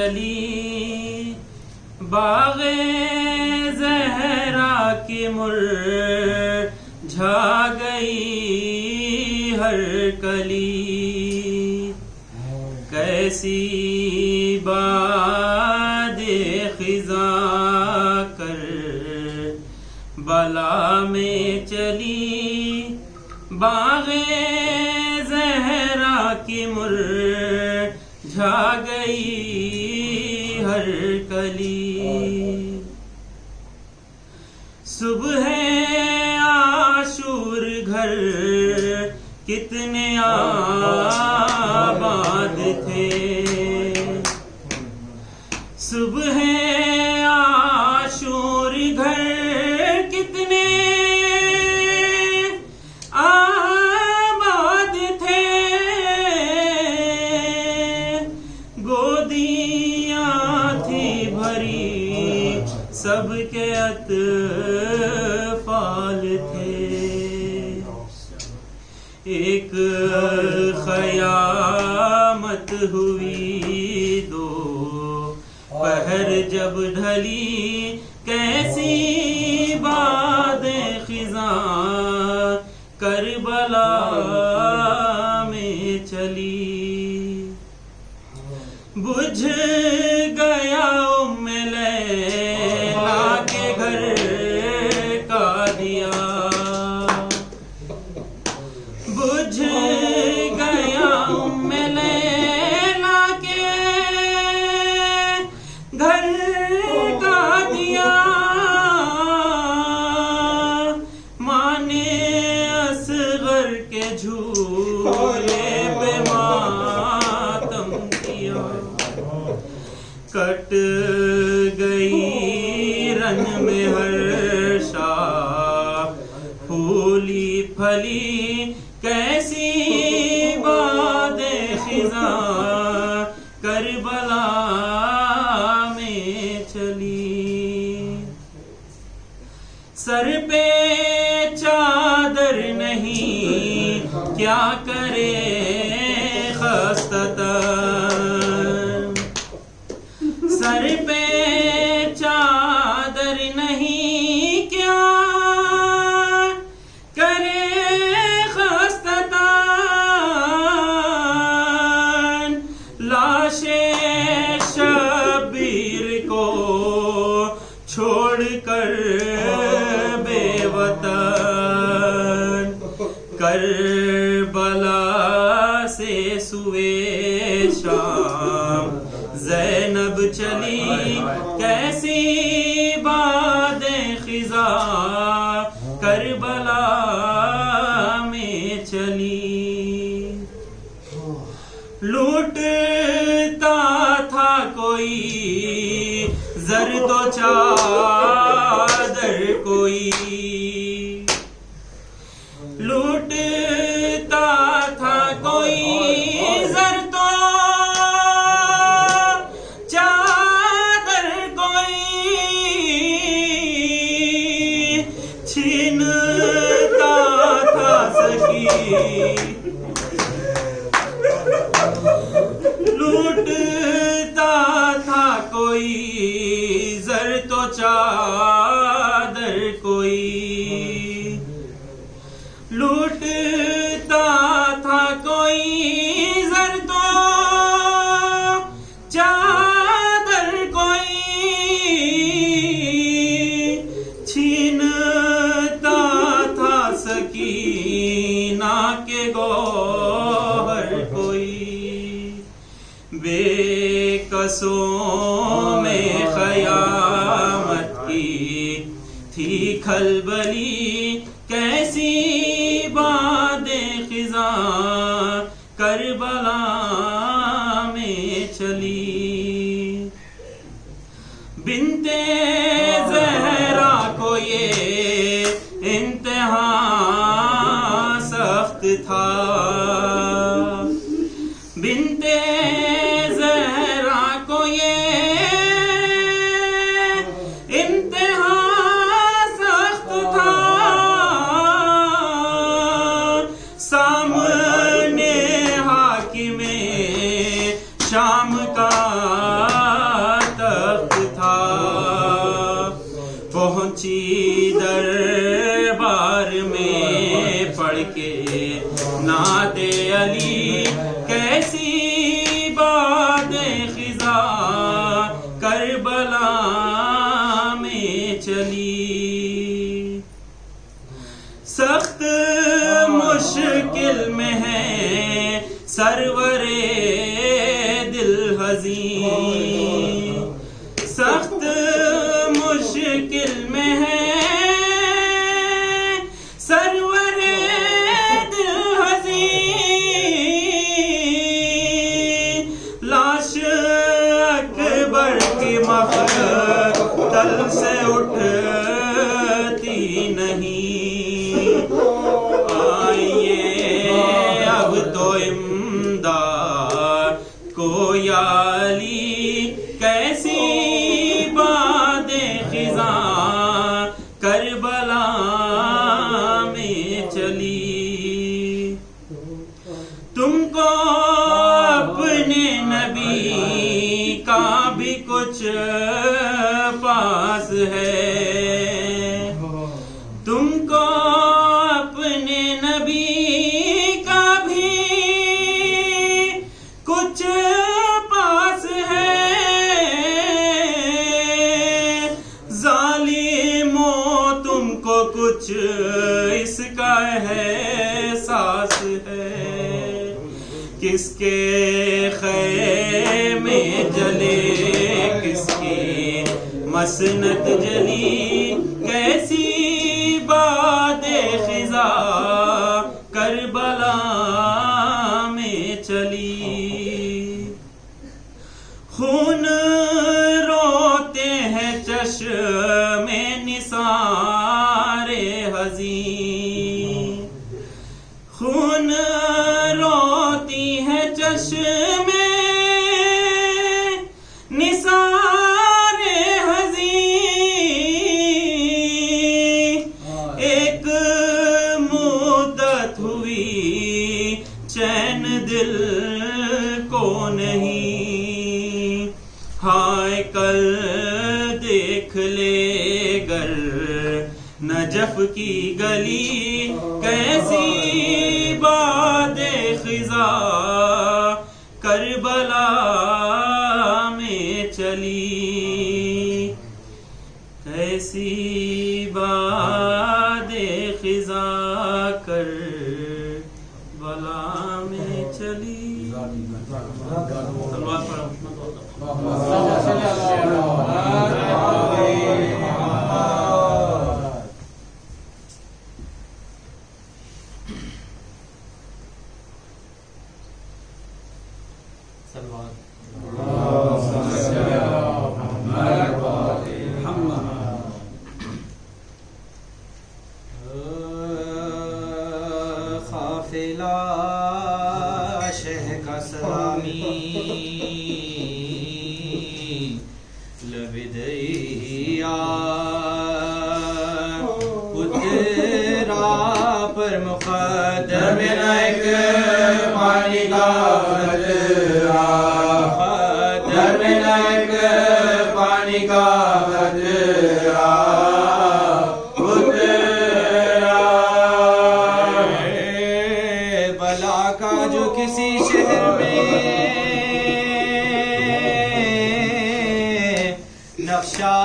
چلی باغ زہرا کی مرجھا گئی ہر کلی کیسی باد خزاں کر بلا میں چلی باغ زہرا کی مرجھا گئی ہر کلی صبح عاشور گھر کتنے آباد تھے صبح عاشور گھر کتنے آباد تھے گودیاں تھی بھری سب کے اطفال تھے ایک قیامت ہوئی دو پہر جب ڈھلی کیسی باد خزاں کربلا میں چلی بجھ گیا ام لیلا کے گھر کا دیا بجھ گیا ام لیلا کے گھر کا دیا ماں نے اصغر کے جھولے پہ ماتم کیا کٹ گئی رن میں ہر شاخ پھولی پھلی کیسی باد خزاں کربلا میں چلی سر پہ چادر نہیں کیا کرے خستتن سر پہ چادر نہیں کیا کرے خستتن لاش شبیر کو چھوڑ کر بے وطن کربلا سے سوئے شام زینب چلی کیسی باد خزاں کربلا میں چلی لوٹتا تھا کوئی زر تو چادر کوئی لوٹتا تھا کوئی زر تو چادر کوئی چھینتا تھا سکی لوٹتا تھا کوئی زر تو چادر کوئی لوٹتا تھا کوئی زر تو چادر کوئی چھینتا تھا سکینہ کے گوہر کوئی بے کسوں میں قیامت کی تھی کھلبلی کیسی باد خزاں کربلا میں چلی بنت زہرا کو یہ امتحان سخت تھا بنت زہرا کو یہ امتحان سخت تھا سامنے حاکم شام کا پڑھ کے نعت علی کیسی باد خزاں کربلا میں چلی. سخت مشکل میں ہے سرور دل حزین، سخت مشکل میں ہے سرور دل حزین. لاش اکبر کی مقتل سے اٹھتی نہیں، آئیے اب تو امداد کو یا علی، کیسی باد خزاں کربلا میں چلی. تم کو اپنے نبی کا بھی کچھ پاس ہے، تم کو اپنے نبی کا بھی کچھ پاس ہے. ظالموں تم کو کچھ اس کا احساس ہے، کس کے خیمے جلے کس کی مسنت جلی، کیسی باد خزاں کربلا میں چلی. خون روتے ہیں چشم نثار حزین، خون روتی ہے چشم نثار حزین. ایک مدت ہوئی چین دل کو نہیں، ہائے کل دیکھ لے گر نجف کی گلی، کیسی باد خزاں کربلا میں چلی، کیسی باد خزاں کربلا میں چلی. صلوات پڑھو. قافلہ شہ کا سلامی لبدیا اترا پر مقدم ایک پانی کا قطرہ، مقدم ایک پانی کا قطرہ جو کسی شہر میں نقشہ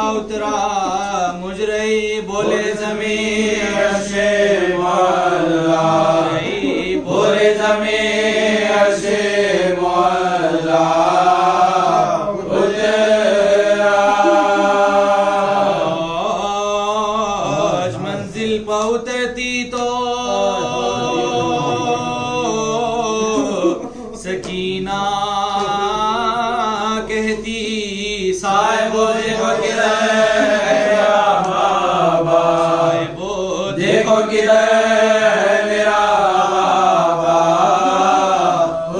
اترا، مجرئی بولے زمین عرش مولا، بولے زمین عرش مولا آج منزل پہ اترتی تو سکینہ کہتی صاحبو دیکھو کدھر میرا بابا، صاحبو دیکھو کدھر میرا بابا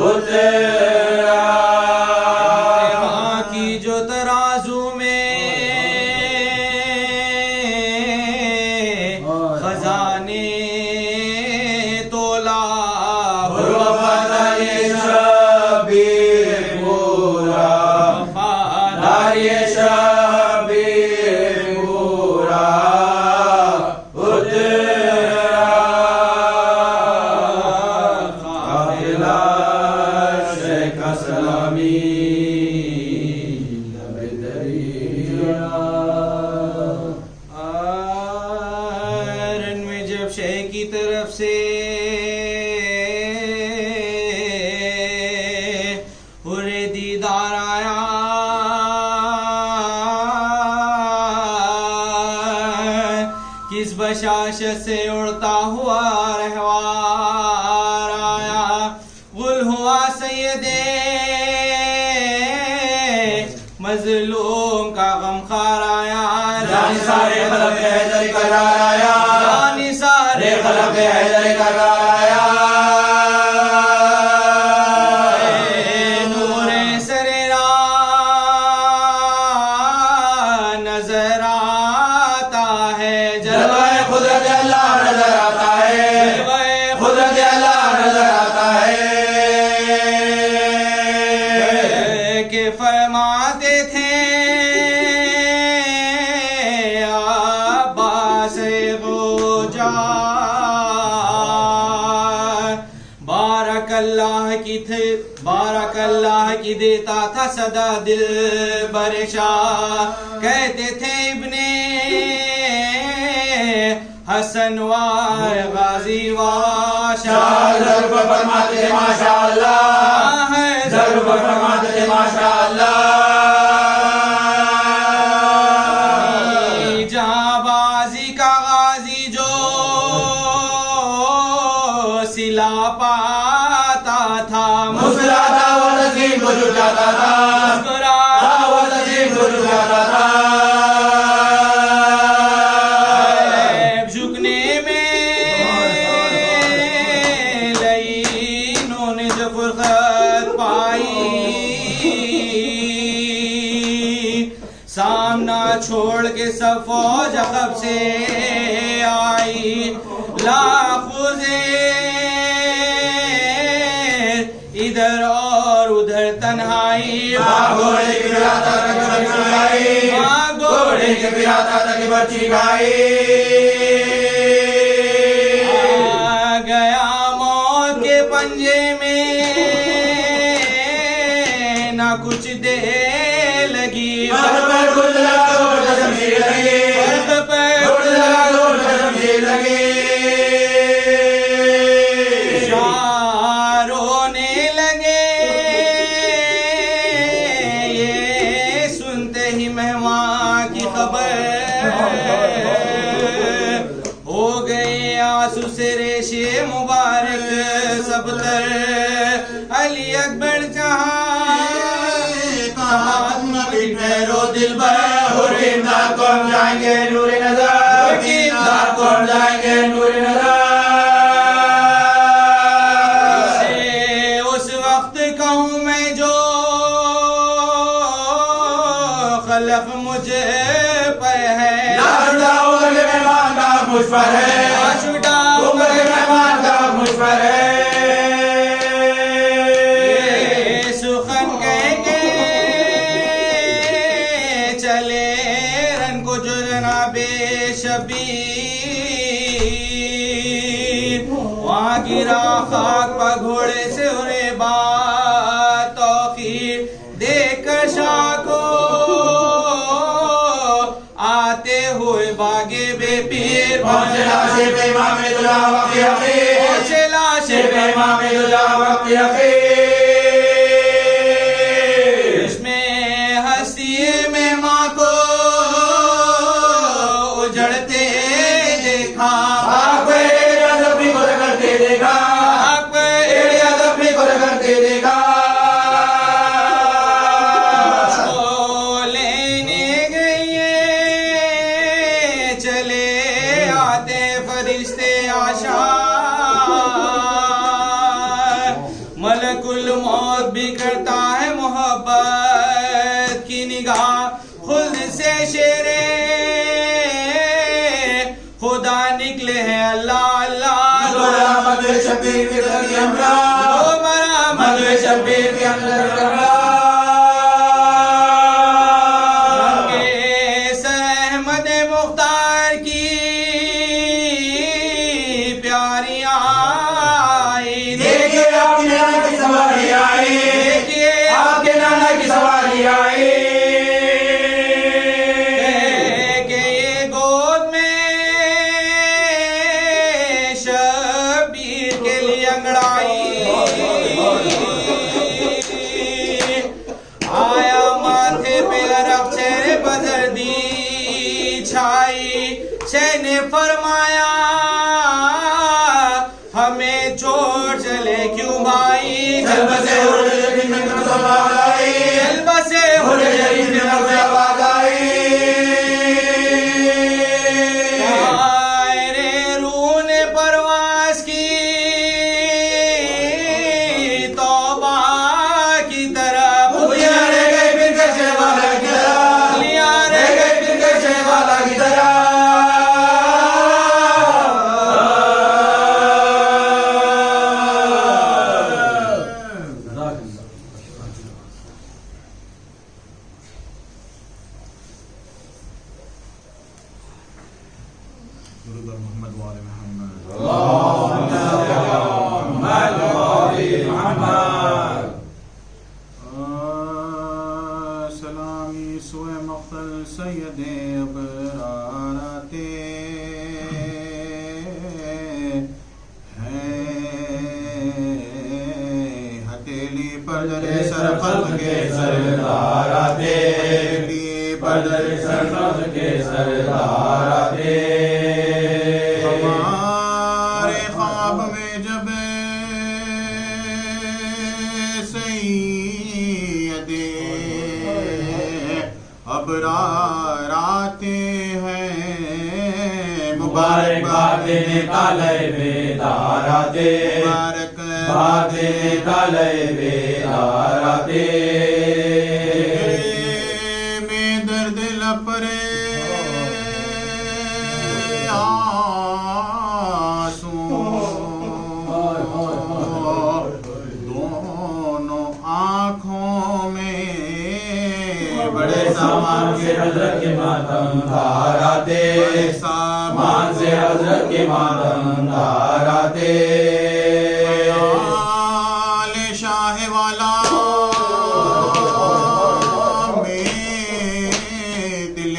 اترا. ماں کی جو ترازو میں خزانے تولا، شبیر پورا اترا. جب شے کی طرف سے ہرے دیدار آیا کس بشاشت سے اڑتا ہوا رہوار آیا غل ہوا سید مظلوم کا غمخوار آیا جانی سارے خلق حیدر کرار آیا جانی سارے خلق حیدر کرار آیا نور سر راہ نظر آتا ہے جلوہ قدرت اللہ نظر آتا ہے قدرت اللہ نظر آتا ہے کہ فرماتے تھے عباس غوجار بارک اللہ کی دیتا تھا صدا دل برشاہ کہتے تھے ابن حسن وار غازی واشاہ ضرب فرماتے تھے ماشاءاللہ ضرب فرماتے تھے ماشاءاللہ جہاں بازی کا غازی جو سلا پاتا تھا مسکراتا وہ تسلیم کو جھکاتا تھا وہ تسلیم کو جھکاتا تھا جھکنے میں لئینوں نے جو فرقت پائی سامنا چھوڑ کے سب فوج عقب سے آئی لاکھوں زیر ادھر اور ادھر تنہائی گھوڑے کی براتا تک بچی گائی گھوڑے کی براتا تک بچی گائی آ گیا موت کے پنجے میں نہ کچھ دے لگی پر گھڑ لگا گھوڑ کا شمشیر لگی گھوڑ لگا گھوڑ کا شمشیر لگی رونے لگے یہ سنتے ہی مہمان کی خبر ہو گئے آنسو سے ریشے مبارک سب تر علی اکبر جہاں ٹھہرو دل بر حریم دار کو ہم جائیں گے نور نظر حریم دار کو ہم جائیں گے نور نظر اس وقت کہوں میں جو خلق مجھے پر ہے لاچھڑاؤ کر کے مہمان کا مجھ پر ہے لاچھڑاؤ کر کے مہمان کا مجھ پر ہے سخن کہہ کے چلے رن کو جو جناب شبیر وہاں گرا خاک پا گھوڑے سے انہیں بات توقیر دیکھ کر شاہ کو آتے ہوئے باغے بے پیر پہنچے لاشے پہ امام دلہ وقت حقیر پہنچے لاشے پہ امام دلہ وقت حقیر اس میں ہستی مہماں کو اجڑتے دیکھا آپ اپنی کو رگڑتے دیکھا اپنی کو رگڑتے دیکھا لینے گئے چلے آتے فرشتے آشار ملک الموت بھی کرتا ہے محبت کی نگاہ خود سے شیر خدا نکلے ہیں اللہ اللہ مرحمت شبیر کے درگی ہمراہ مرحمت شبیر کے اندر کرنا احمد مختار کی پیاریاں آئی دیکھیے آپ کے نانا کی سواری آئی آپ کے نانا کی سواری آئی کہ یہ گود میں البسه حور جدید میں کتب آگائی البسه حور جدید میں کتب آگائی طائر روح نے پرواز کی توبہ کی طرف دنیا رہ گئی پھر کشے والا کی طرح لیا رہ گئی پھر کشے والا کی طرح محمد وآل محمد سلامی سوئے مقتل سید ابرارات ہتیلی پر در سر خلق کے سردار آتے ہتیلی پر در سر خلق کے سردار آتے ہمارے خواب میں جب سید ابرار آتے ہیں مبارک باتیں نکالے بیدار آتے مبارک باتیں نکالے بیدار آتے میں درد لپرے دونوں آنکھوں میں بڑے سامان سے حضرت کے ماتم دار آتے سامان سے حضرت کے ماتم دار آتے آل شاہ والا میں دل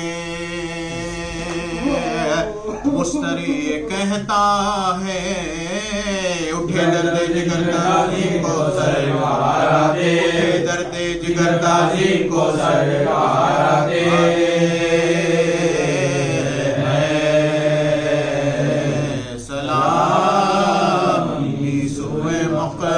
مستری کہتا ہے اٹھے درد جگر تعظیم کو سرکار آتے درد جگر تعظیم کو سرکار آتے سلام سوئے مقتل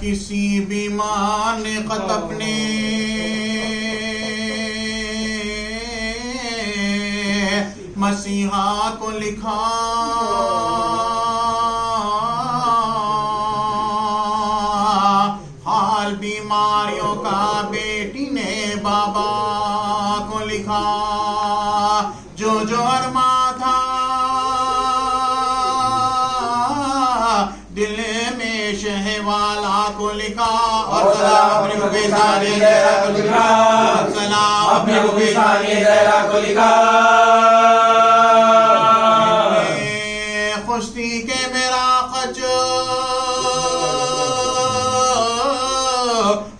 کسی بیمار نے خط اپنے مسیحا کو لکھا حال بیماریوں کا بیٹی نے بابا کو لکھا جو ارماں تھا دل میں شہ والا کو لکھا اور سلام اپنے کو بیسانی زہرا کو لکھا سلام اپنے کو بیسانی زہرا کو لکھا خوش تھی کہ میرا خج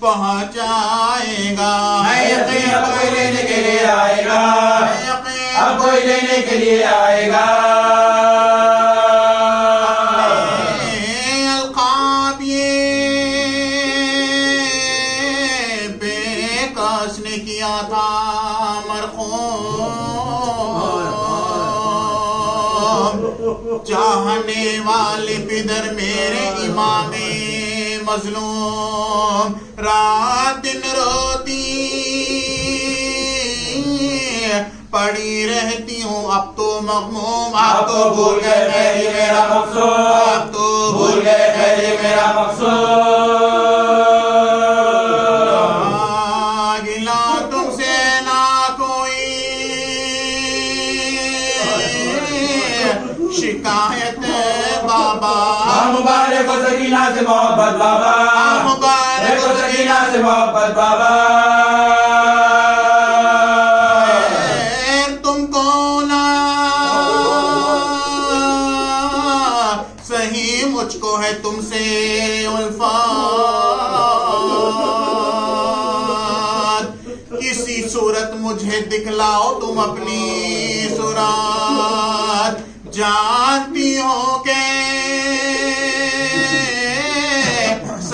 پہنچائے گا یقین اب کوئی لینے کے لیے آئے گا اب کوئی لینے کے لیے آئے گا القاب یہ بے کس نے کیا تھا مرخوم چاہنے والے پدر میرے امام مظلوم رات دن روتی پڑی رہتی ہوں اب تو مغموم اب تو بھول گئے خیری میرا مقصود اب تو بھول گئے خیری میرا مقصود گلا تم سے نہ کوئی شکایت بابا مبارک و سکینہ سے محبت بابا مبارک و سکینہ سے محبت بابا تم کو نہ صحیح مجھ کو ہے تم سے الفات کسی صورت مجھے دکھلاؤ تم اپنی صورت جانتی ہو کہ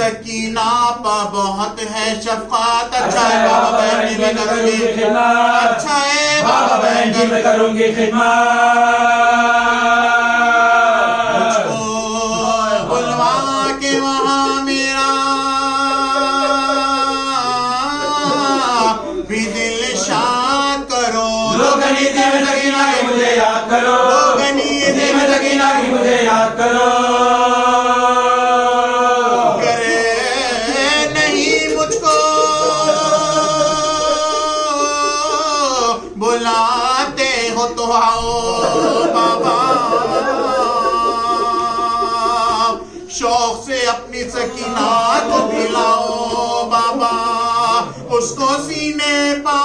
سکینہ پا بہت ہے شفقت اچھا ہے بابا بہن جی میں کروں گی خدمت اچھا ہے بابا بہن جی میں کروں گی خدمت مجھ کو بلوا کے وہاں میرا بھی دل شاد کرو لوگنی میں سکینہ کی مجھے یاد کرو لوگنی میں سکینہ کی مجھے یاد کرو بلاتے ہو تو آؤ بابا شوق سے اپنی سکینہ کو دلاؤ بابا اس کو سینے پا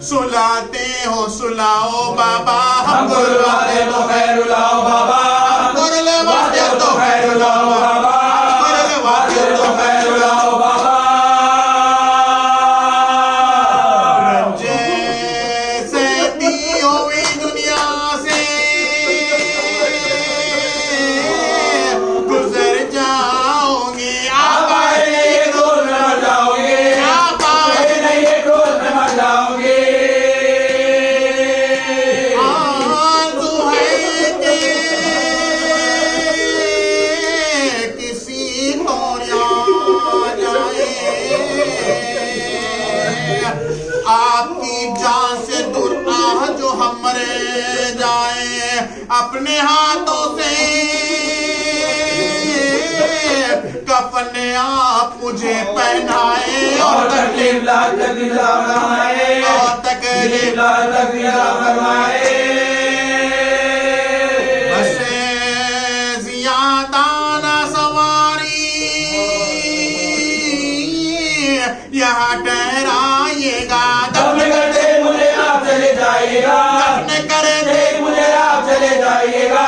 سلاتے ہو سلاؤ بابا ہم کو رلاتے تو خیر لاؤ بابا ہم کو رلواتے تو خیر لاؤ بابا ہم کو رلواتے تو خیر لاؤ بابا آپ کی جان سے دور جو ہم مرے جائیں اپنے ہاتھوں سے کفن آپ مجھے پہنائے اور تکلیف لا فرمائے اور تکلیف لا فرمائے بس زیادہ نہ سواری یہاں ٹھہرائیے گا دفن کرتے مجھے آپ چلے جائیے گا دفن کرتے مجھے آپ چلے جائیے گا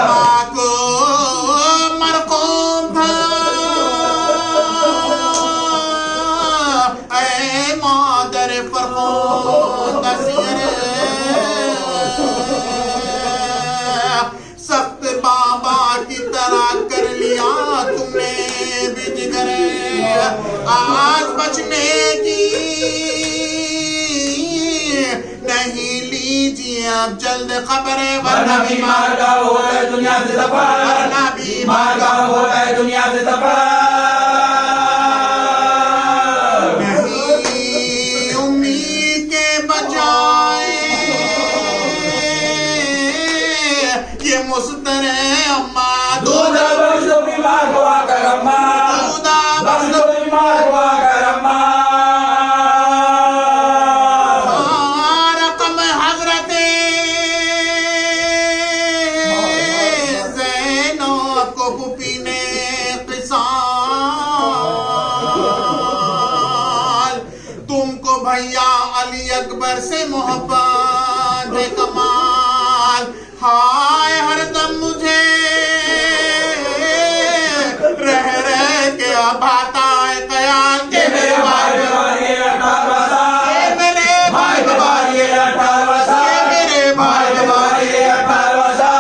ماں کو مرقوم تھا اے مادر فرخ نصیر سخت بابا کی طرح کر لیا تم نے آج بچنے کی نہیں لیجیے اب جلد خبر ورنہ بیمار کا ہو گئے دنیا سے دفع ورنہ بیمار کا ہو گئے دنیا سے دفع نہیں امید کے بجائے یہ مستر اماں دودھ بخش دو بیمار کو آ کر اماں رقم حضرت زینب کو پھوپھی نے قصال تم کو بھیا علی اکبر سے محبت کمال ہائے ہر دم مجھے رہ کے اب آتا ہے خیال کہ میرے بھائی بھائی 18 سال میرے بھائی بھائی 18 سال میرے بھائی بھائی 18 سال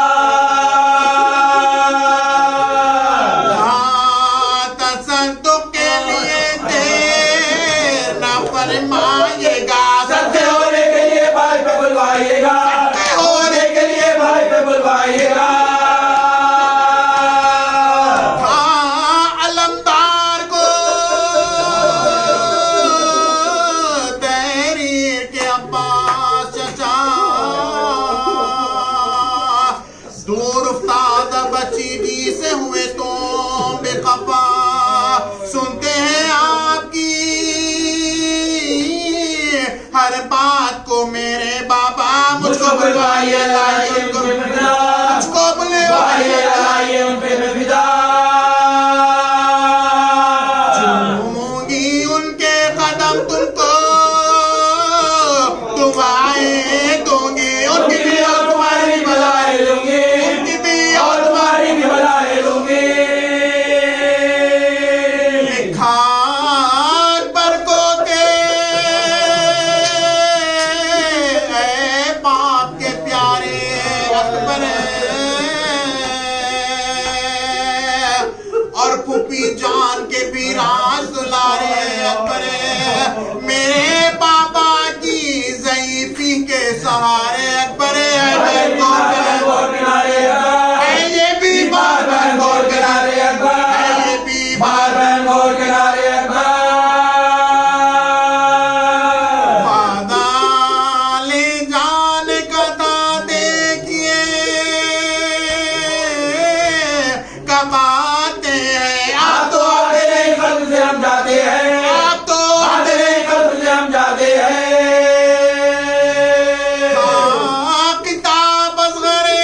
تصدق کے لیے دیر نہ فرمائیے گا سچے ہونے کے لیے بھائی پہ بلوائیے گا سچے ہونے کے لیے بھائی پہ بلوائیے گا دور افتاد بچی دی سے ہوئے تو بے خفا سنتے ہیں آپ کی ہر بات کو میرے بابا مجھ کو بلوائیے لائیے مجھ کو بلوائیے لائیے ان پہ میں فدا چوموں گی ان کے قدم تم کو تم آئے دوں گی ان کی بھی اور تمہاری بلائے لوں گی بھی جان کے بھی راز دلارے اکبر میرے بابا کی ضعیفی کے سہارے اکبر یہ بھی بار بار گور کنارے اکبر یہ بھی بار بار گور کنارے اکبر وعدہ لے جانے کا تھا دیکھیے کب آتے ہیں آپ تو آتے نہیں قلب سے ہم جاتے ہیں آپ تو آتے نہیں قلب سے ہم جاتے ہیں کتاب اصغرے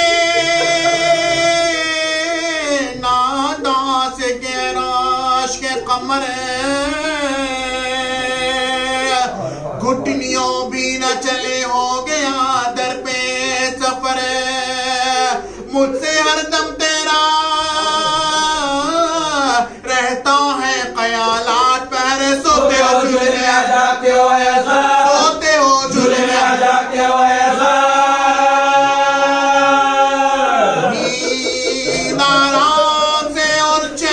ناداں سے گہراش کے قمر گھٹنیوں بھی نہ چلے ہو گیا در پہ سفر مجھ سے ہر دم تیرا رہتا ہے خیالات پہرے سوتے ہو جھولے میں آ جاتے ہو ایسا سوتے ہو جھولے میں آ جاتے ہو ایسا نیند آرام سے اور چین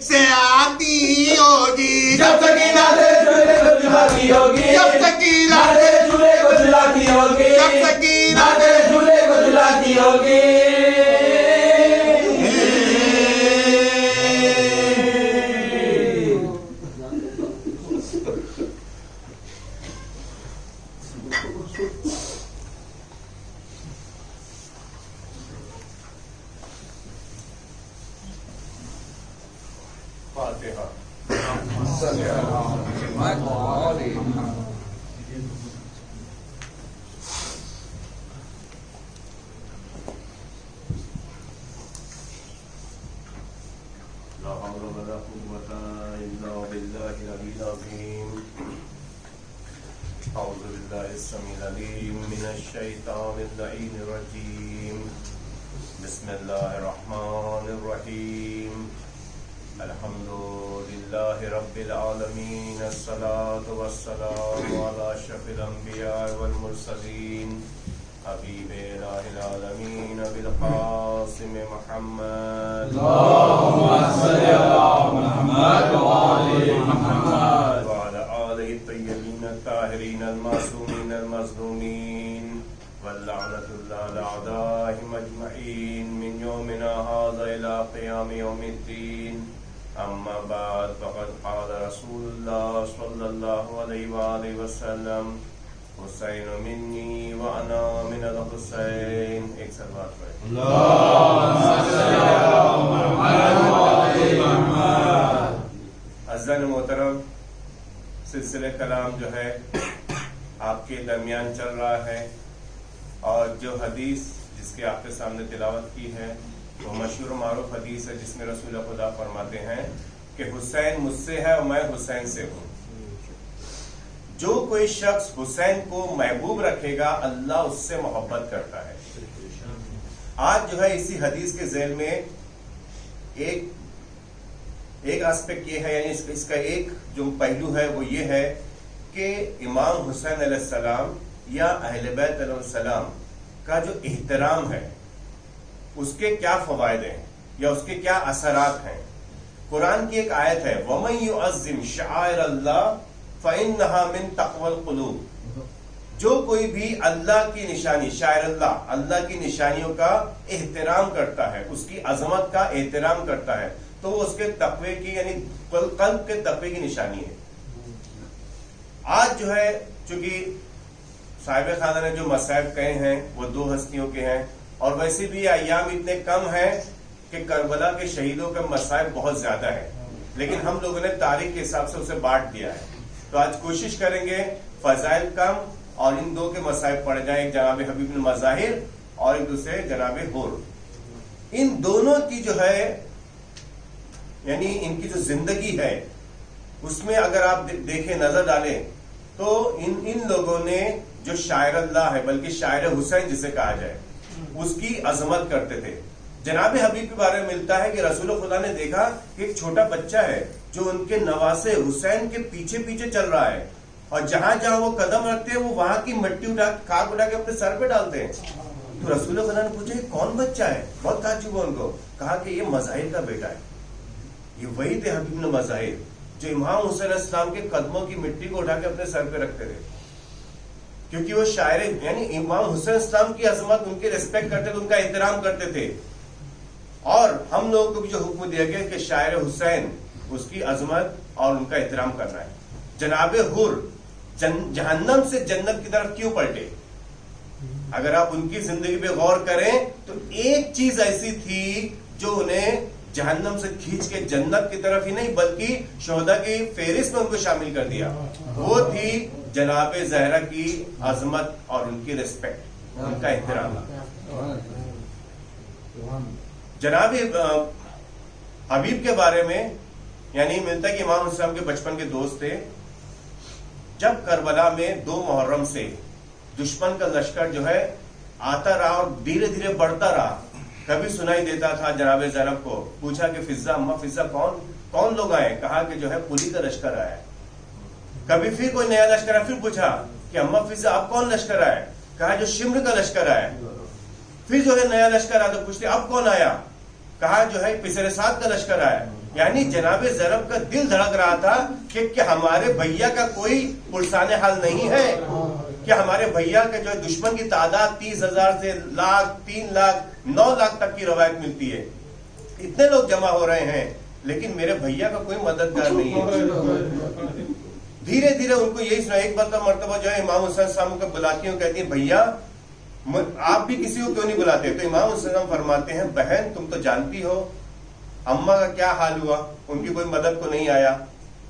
سے آتی ہوگی جب سکینہ سے جھولے کو جھلاتی ہوگی جب سکینہ سے جھولے کو جھلاتی ہوگی جب سکینہ سے جھولے کو جھلاتی ہوگی فاتحہ لا حول ولا قوة إلا بالله العلي العظيم أعوذ بالله السميع العليم من الشيطان اللعين الرجيم بسم الله الرحمن الرحيم الحمد لله رب العالمين الصلاة والسلام على أشرف الأنبياء والمرسلين حبيب إله العالمين بالقاسم محمد اللهم صل على محمد وآل محمد وعلى آله الطيبين الطاهرين المعصومين المظلومين واللعنة الله على أعدائهم أجمعين من يومنا هذا إلى قيام يوم الدين أما بعد فقد قال رسول الله صلى الله عليه وآله وسلم حسین منی وانا من الحسین ایک سلوات پڑھیں عزیزان محترم سلسلہ کلام جو ہے آپ کے درمیان چل رہا ہے اور جو حدیث جس کے آپ کے سامنے تلاوت کی ہے وہ مشہور و معروف حدیث ہے جس میں رسول خدا فرماتے ہیں کہ حسین مجھ سے ہے اور میں حسین سے ہوں جو کوئی شخص حسین کو محبوب رکھے گا اللہ اس سے محبت کرتا ہے آج جو ہے اسی حدیث کے ذیل میں ایک اسپیکٹ یہ ہے یعنی اس کا ایک جو پہلو ہے وہ یہ ہے کہ امام حسین علیہ السلام یا اہل بیت علیہ السلام کا جو احترام ہے اس کے کیا فوائد ہیں یا اس کے کیا اثرات ہیں قرآن کی ایک آیت ہے وَمَن يُعَظِّمْ شَعَائِرَ اللَّهِ فَإِنَّهَا مِن تَقْوَى الْقُلُوبِ جو کوئی بھی اللہ کی نشانی شاعر اللہ کی نشانیوں کا احترام کرتا ہے اس کی عظمت کا احترام کرتا ہے تو وہ اس کے تقوی کی یعنی قلب کے تقوی کی نشانی ہے آج جو ہے چونکہ صاحب خانہ نے جو مصائب کہے ہیں وہ دو ہستیوں کے ہیں اور ویسے بھی ایام اتنے کم ہیں کہ کربلا کے شہیدوں کے مصائب بہت زیادہ ہیں لیکن ہم لوگوں نے تاریخ کے حساب سے اسے بانٹ دیا ہے تو آج کوشش کریں گے فضائل کم اور ان دو کے مصائب پڑ جائیں ایک جناب حبیب المظاہر اور ایک دوسرے جناب حور ان دونوں کی جو ہے یعنی ان کی جو زندگی ہے اس میں اگر آپ دیکھیں نظر ڈالیں تو ان لوگوں نے جو شاعر اللہ ہے بلکہ شاعر حسین جسے کہا جائے اس کی عظمت کرتے تھے جناب حبیب کے بارے میں ملتا ہے کہ رسول خدا نے دیکھا کہ ایک چھوٹا بچہ ہے جو ان کے نواسے حسین کے پیچھے پیچھے چل رہا ہے اور جہاں جہاں وہ قدم رکھتے ہیں وہ وہاں کی مٹی اٹھا خاک اٹھا کے اپنے سر پہ ڈالتے ہیں تو رسول خدا نے پوچھا یہ کون بچہ ہے؟ بہت تعجب ہوا ان کو. کہا کہ یہ مظاہر کا بیٹا ہے. یہ وہی تھے حبیب بن مظاہر جو امام حسین علیہ السلام کے قدموں کی مٹی کو اٹھا کے اپنے سر پہ رکھتے تھے, کیونکہ وہ شاعر یعنی امام حسین علیہ السلام کی عظمت ان کی ریسپیکٹ کرتے تھے, ان کا احترام کرتے تھے. اور ہم لوگوں کو بھی جو حکم دیا گیا کہ شاعر حسین اس کی عظمت اور ان کا احترام کرنا ہے. جناب حور جہنم سے جنت کی طرف کیوں پلٹے؟ اگر آپ ان کی زندگی پہ غور کریں تو ایک چیز ایسی تھی جو انہیں جہنم سے کھینچ کے جنت کی طرف ہی نہیں بلکہ شہداء کی فہرست میں ان کو شامل کر دیا. وہ تھی جناب زہرا کی عظمت اور ان کی ریسپیکٹ, ان کا احترام. جناب حبیب کے بارے میں یعنی ملتا ہے کہ امام حسین کے بچپن کے دوست تھے. جب کربلا میں 2 محرم سے دشمن کا لشکر جو ہے آتا رہا اور دھیرے دھیرے بڑھتا رہا, کبھی سنائی دیتا تھا جناب زینب کو. پوچھا کہ فضا اما فضا کون لوگ آئے؟ کہا کہ جو ہے پولی کا لشکر آیا ہے. کبھی پھر کوئی نیا لشکر آیا, پھر پوچھا کہ اما فضا اب کون لشکر آیا؟ کہا جو شمر کا لشکر آیا. پھر جو ہے نیا لشکر آیا تو پوچھتے اب کون آیا؟ کہا جو ہے پسر سات کا لشکر آیا. یعنی جناب زینب کا دل دھڑک رہا تھا کہ ہمارے بھیا کا کوئی پرسان حال نہیں ہے, کہ ہمارے بھیا کے جو ہے دشمن کی تعداد 30,000 سے لاکھ 3 لاکھ 9 لاکھ تک کی روایت ملتی ہے. اتنے لوگ جمع ہو رہے ہیں لیکن میرے بھیا کا کوئی مددگار نہیں ہے. دھیرے دھیرے ان کو یہی سنا. ایک بار کا مرتبہ جو ہے امام حسین صاحب کو بلاتی ہوں, کہتی ہیں بھیا آپ بھی کسی کو کیوں نہیں بلاتے؟ تو امام حسین صاحب فرماتے ہیں بہن تم تو جانتی ہو اماں کا کیا حال ہوا, ان کی کوئی مدد کو نہیں آیا.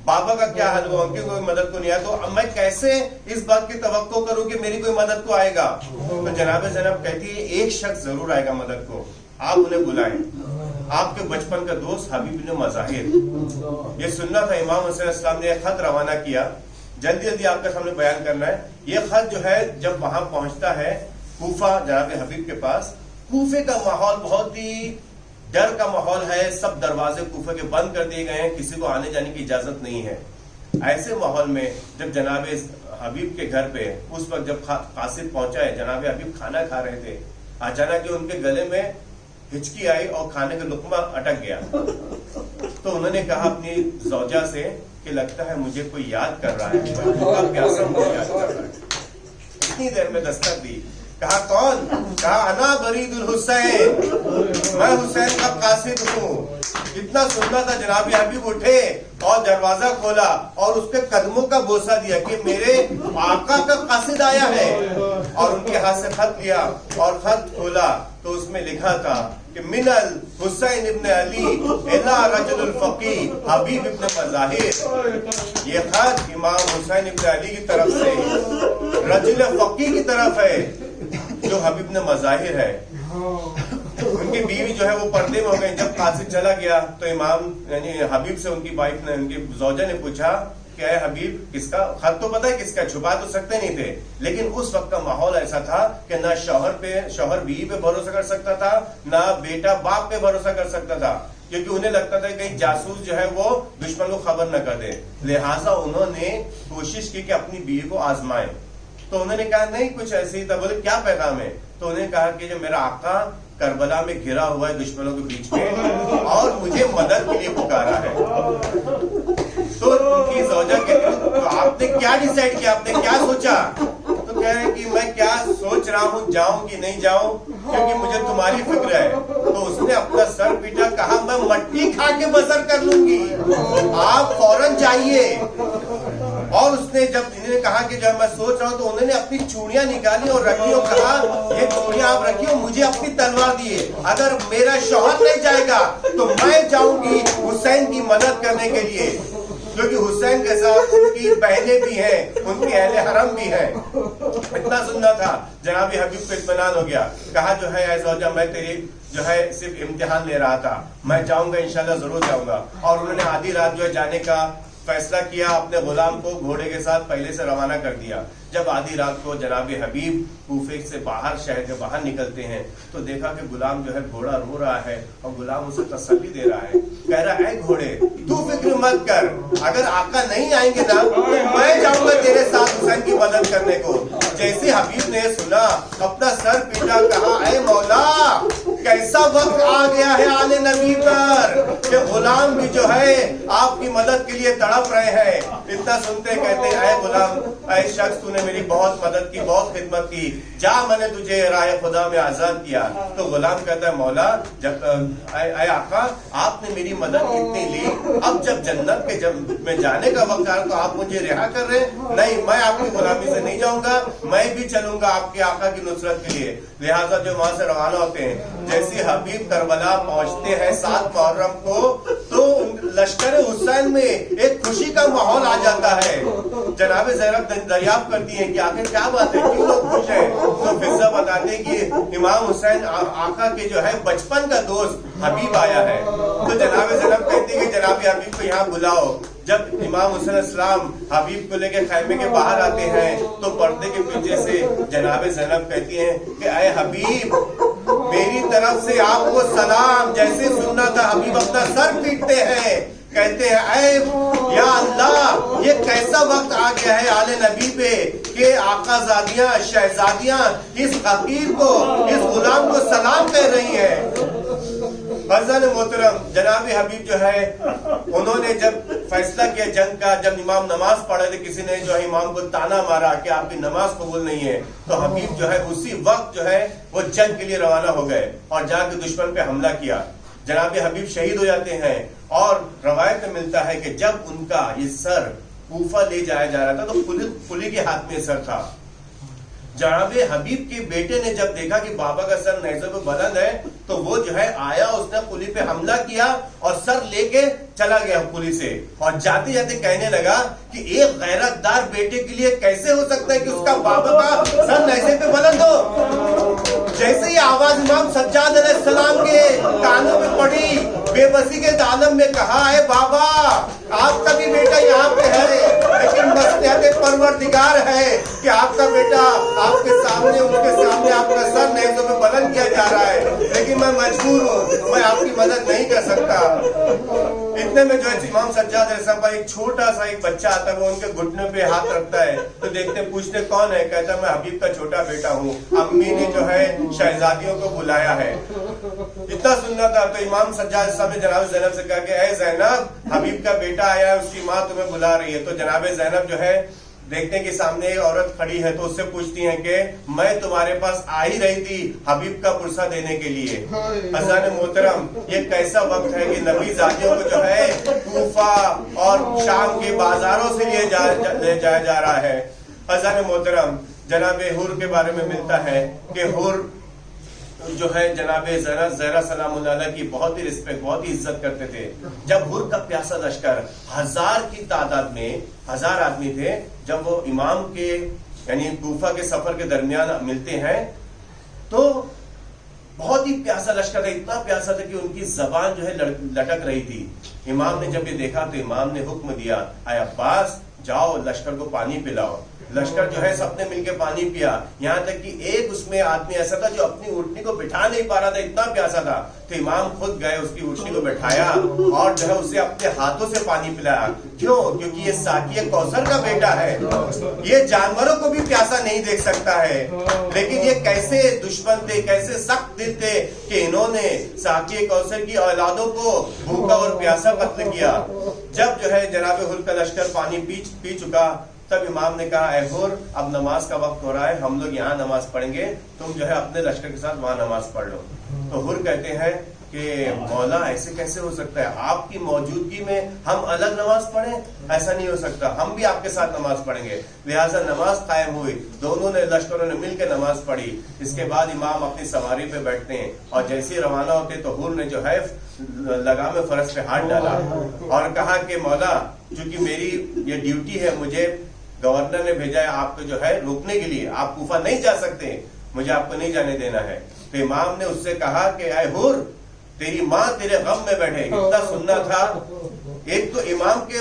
بابا کا کیا حال ہوا, ان کی کوئی مدد کو نہیں آیا. تو میں کیسے اس بات کی توقع کروں کہ میری کوئی مدد کو آئے گا؟ تو جناب زینب کہتی ہے ایک شخص ضرور آئے گا مدد کو, آپ انہیں بلائیں. آپ کے بچپن کا دوست حبیب بن مظاہر. یہ سننا تھا. امام حسین علیہ السلام نے ایک خط روانہ کیا, جلدی جلدی آپ کے سامنے بیان کرنا ہے. یہ خط جو ہے جب وہاں پہنچتا ہے کوفہ جناب حبیب کے پاس, کوفے کا ماحول بہت ہی ڈر کا ماحول ہے. سب دروازے کوفہ کے بند کر دیے گئے ہیں, کسی کو آنے جانے کی اجازت نہیں ہے. ایسے ماحول میں جب جناب حبیب کے گھر پہ اس وقت جب قاصد پہنچا ہے, جناب حبیب کھانا کھا رہے تھے, اچانک جو ان کے گلے میں ہچکی آئی اور کھانے کا لقمہ اٹک گیا. تو انہوں نے کہا اپنی زوجہ سے کہ لگتا ہے مجھے کوئی یاد کر رہا ہے, بھوکا پیاسا مجھے یاد کر رہا ہے. اتنی دیر میں دستک دی. کہا کون؟ کہا انا برید الحسین, میں حسین کا قاصد ہوں. اتنا سننا تھا. جناب حبیب اٹھے اور دروازہ کھولا اور اس کے قدموں کا بوسہ دیا کہ میرے آقا کا قاصد آیا ہے. اور ان کے ہاتھ سے خط لیا اور خط کھولا تو اس میں لکھا تھا کہ من الحسین ابن علی الی رجل الفقی حبیب ابن مظاہر. یہ خط امام حسین ابن علی کی طرف سے رجل فقی کی طرف ہے جو حبیب ابن مظاہر ہے. ان کی بیوی جو ہے وہ پردے میں ہو گئی. جب قاصد چلا گیا تو امام یعنی حبیب سے ان کی وائف نے, ان کی زوجہ نے پوچھا کہ اے حبیب کس کا خط؟ تو پتہ ہے کس کا, چھپا تو سکتے نہیں تھے. لیکن اس وقت کا ماحول ایسا تھا کہ نہ شوہر بیوی پہ بھروسہ کر سکتا تھا, نہ بیٹا باپ پہ بھروسہ کر سکتا تھا, کیونکہ انہیں لگتا تھا کہ کہیں جاسوس جو ہے وہ دشمن کو خبر نہ کر دے. لہٰذا انہوں نے کوشش کی کہ اپنی بیوی کو آزمائیں. تو انہوں نے کہا نہیں کچھ ایسے ہی تھا. بولے کیا پیغام ہے؟ تو انہوں نے کہا کہ جو میرا آقا کربلا میں گھرا ہوا ہے دشمنوں کے بیچ میں اور مجھے مدد کے لیے پکارا ہے. تو ان کی زوجہ کہتی تو آپ نے کیا ڈیسائیڈ کیا, آپ نے کیا سوچا؟ تو کہہ رہے کہ میں کیا سوچ رہا ہوں, جاؤں کہ نہیں جاؤں, کیونکہ مجھے تمہاری فکر ہے. تو اس نے اپنا سر پیٹا, کہا میں مٹی کھا کے بسر کر لوں گی, آپ فوراً جائیے. اور اس نے جب انہوں نے کہا کہ جب میں سوچ رہا ہوں تو انہوں نے اپنی چوڑیاں نکالی اور رکھی اور کہا یہ چوڑیاں آپ رکھی اور مجھے اپنی تلوار دیے. اگر میرا شوہر نہیں جائے گا تو میں جاؤں گی حسین کی مدد کرنے کے لیے, کیونکہ حسین کے ساتھ ان کی بہنیں بھی ہیں, ان کے اہل حرم بھی ہیں. اتنا سننا تھا. جناب حبیب کو اطمینان ہو گیا. کہا جو ہے اے زوجہ میں تیری جو ہے صرف امتحان لے رہا تھا, میں جاؤں گا انشاءاللہ ضرور جاؤں گا. اور انہوں نے آدھی رات جو ہے جانے کا فیصلہ کیا, اپنے غلام کو گھوڑے کے ساتھ پہلے سے روانہ کر دیا. جب آدھی رات کو جناب حبیب کوفے سے باہر, شہر کے باہر نکلتے ہیں تو دیکھا کہ غلام جو ہے گھوڑا رو رہا ہے اور غلام اسے تسلی دے رہا ہے. کہہ رہا ہے گھوڑے تو فکر مت کر, اگر آقا نہیں آئیں گے نا تو میں جاؤں گا تیرے ساتھ حسین کی مدد کرنے کو. جیسے حبیب نے سنا اپنا سر پیٹا, کہا گیا ہے آل نبی پر کہ غلام بھی جو ہے آپ کی مدد کے لیے تڑپ رہے ہیں. اتنا سنتے کہتے ہیں اے غلام، اے شخص تو نے میری بہت مدد کی، بہت خدمت کی، جا میں نے تجھے راہ خدا میں آزاد کیا. تو غلام کہتا ہے مولا جب اے آقا آپ نے میری مدد اتنی لی، اب جب جنت کے میں جانے کا وقت آ رہا تو آپ مجھے رہا کر رہے ہیں؟ نہیں، میں آپ کی غلامی سے نہیں جاؤں گا، میں بھی چلوں گا آپ کے آقا کی نصرت کے لیے. لہٰذا جو وہاں سے روانہ ہوتے ہیں، جیسے حبیب کربلا پہنچتے ہیں 7 محرم کو، تو لشکر حسین میں ایک خوشی کا ماحول آ جاتا ہے. جناب زینب دریافت کرتی ہیں کہ آخر کیا بات ہے، کیوں لوگ خوش ہیں؟ تو فضا بتاتے ہیں کہ امام حسین آقا کے جو ہے بچپن کا دوست حبیب آیا ہے. تو جناب زینب کہتی ہے کہ جناب حبیب کو یہاں بلاؤ. جب امام حسین السلام حبیب کو لے کے خیمے کے باہر آتے ہیں تو پردے کے پیچھے سے جناب زینب کہتی ہیں کہ اے حبیب میری طرف سے آپ کو سلام. جیسے سننا تھا حبیب اپنا سر پیٹتے ہیں، کہتے ہیں اے یا اللہ، یہ کیسا وقت آ گیا ہے آل نبی پہ کہ آقا زادیاں شہزادیاں اس فقیر کو، اس غلام کو سلام کہہ رہی ہیں. فضل محترم جناب حبیب جو ہے انہوں نے جب فیصلہ کیا جنگ کا، جب امام نماز پڑھے تھے کسی نے جو ہے امام کو تانا مارا کہ آپ کی نماز قبول نہیں ہے، تو حبیب جو ہے اسی وقت جو ہے وہ جنگ کے لیے روانہ ہو گئے اور جا کے دشمن پہ حملہ کیا. جناب حبیب شہید ہو جاتے ہیں اور روایت میں ملتا ہے کہ جب ان کا یہ سر کوفہ لے جایا جا رہا تھا تو قلی کے ہاتھ میں سر تھا. جناب حبیب کے بیٹے نے جب دیکھا کہ بابا کا سر نیزے پہ بلند ہے تو وہ جو ہے آیا، اس نے قلی پہ حملہ کیا اور سر لے کے چلا گیا قلی سے، اور جاتے جاتے کہنے لگا کہ ایک غیرت دار بیٹے کے لیے کیسے ہو سکتا ہے کہ اس کا بابا کا سر نیزے پہ بلند ہو. جیسے یہ آواز امام سجاد علیہ السلام کے کانوں میں پڑی، بے بسی کے عالم میں کہا ہے بابا آپ کا بھی بیٹا یہاں پہ ہے، لیکن مصلحت پروردگار ہے کہ آپ کا بیٹا آپ کے سامنے، ان کے سامنے آپ کا سر نیزوں میں بلند کیا جا رہا ہے، لیکن میں مجبور ہوں، میں آپ کی مدد نہیں کر سکتا. اتنے میں جو ہے امام سجاد علیہ السلام کا ایک چھوٹا سا ایک بچہ آتا ہے، وہ ان کے گھٹنے پہ ہاتھ رکھتا ہے تو دیکھتے پوچھتے کون ہے؟ کہتا میں حبیب کا چھوٹا بیٹا ہوں، امی نے جو ہے شہزادیوں کو بلایا ہے. اتنا سننا تھا تو امام سجاد علیہ السلام نے جناب زینب سے کہا کہ اے زینب حبیب کا بیٹا آیا ہے، اس کی ماں تمہیں بلا رہی ہے. تو جناب زینب جو ہے دیکھتے ہیں کہ سامنے ایک عورت کھڑی ہے تو اس سے پوچھتی ہیں کہ میں تمہارے پاس آ ہی رہی تھی حبیب کا پرسہ دینے کے لیے. اذان محترم یہ کیسا وقت ہے کہ نبی زادیوں کو جو ہے کوفہ اور شام کے بازاروں سے لے جایا جا رہا ہے. اذان محترم جناب حور کے بارے میں ملتا ہے کہ حور جو ہے جناب زہرا سلام اللہ علیہ کی بہت ہی رسپیکٹ، بہت ہی عزت کرتے تھے. جب حور کا پیاسا لشکر 1000 کی تعداد میں 1000 آدمی تھے، جب وہ امام کے یعنی کوفہ کے سفر کے درمیان ملتے ہیں تو بہت ہی پیاسا لشکر تھا، اتنا پیاسا تھا کہ ان کی زبان جو ہے لٹک رہی تھی. امام نے جب یہ دیکھا تو امام نے حکم دیا اے عباس جاؤ لشکر کو پانی پلاؤ. لشکر جو ہے سب نے مل کے پانی پیا، یہاں تک کہ ایک اس میں آدمی ایسا تھا جو اپنی اونٹنی کو بٹھا نہیں پا رہا تھا، اتنا پیاسا تھا. تو امام خود گئے اس کی اونٹنی کو بٹھایا اور جو ہے اسے اپنے ہاتھوں سے پانی پلایا. کیوں؟ کیونکہ یہ ساقی کوثر کا بیٹا ہے، یہ جانوروں کو بھی پیاسا نہیں دیکھ سکتا ہے. لیکن یہ کیسے دشمن تھے، کیسے سخت دل تھے کہ انہوں نے ساقی کوثر کی اولادوں کو بھوکا اور پیاسا قتل کیا. جب جو ہے جناب حور کا لشکر پانی پی چکا تب امام نے کہا اے حور اب نماز کا وقت ہو رہا ہے، ہم لوگ یہاں نماز پڑھیں گے، تم جو ہے اپنے لشکر کے ساتھ وہاں نماز پڑھ لو. تو حور کہتے ہیں کہ مولا ایسے کیسے ہو سکتا ہے، آپ کی موجودگی میں ہم الگ نماز پڑھیں؟ ایسا نہیں ہو سکتا، ہم بھی آپ کے ساتھ نماز پڑھیں گے. لہٰذا نماز قائم ہوئی، دونوں نے لشکروں نے مل کے نماز پڑھی. اس کے بعد امام اپنی سواری پہ بیٹھتے ہیں اور جیسے روانہ ہوتے تو حور نے جو ہے لگام فرس پہ ہاتھ ڈالا اور کہا کہ مولا چونکہ میری یہ ڈیوٹی ہے، مجھے گورنر نے بھیجا ہے آپ کو جو ہے روکنے کے لیے، آپ کوفہ نہیں جا سکتے، مجھے آپ کو نہیں جانے دینا ہے. تو امام نے اس سے کہا کہ اے حور تیری ماں تیرے غم میں بیٹھے. اتنا سننا تھا. ایک تو امام کے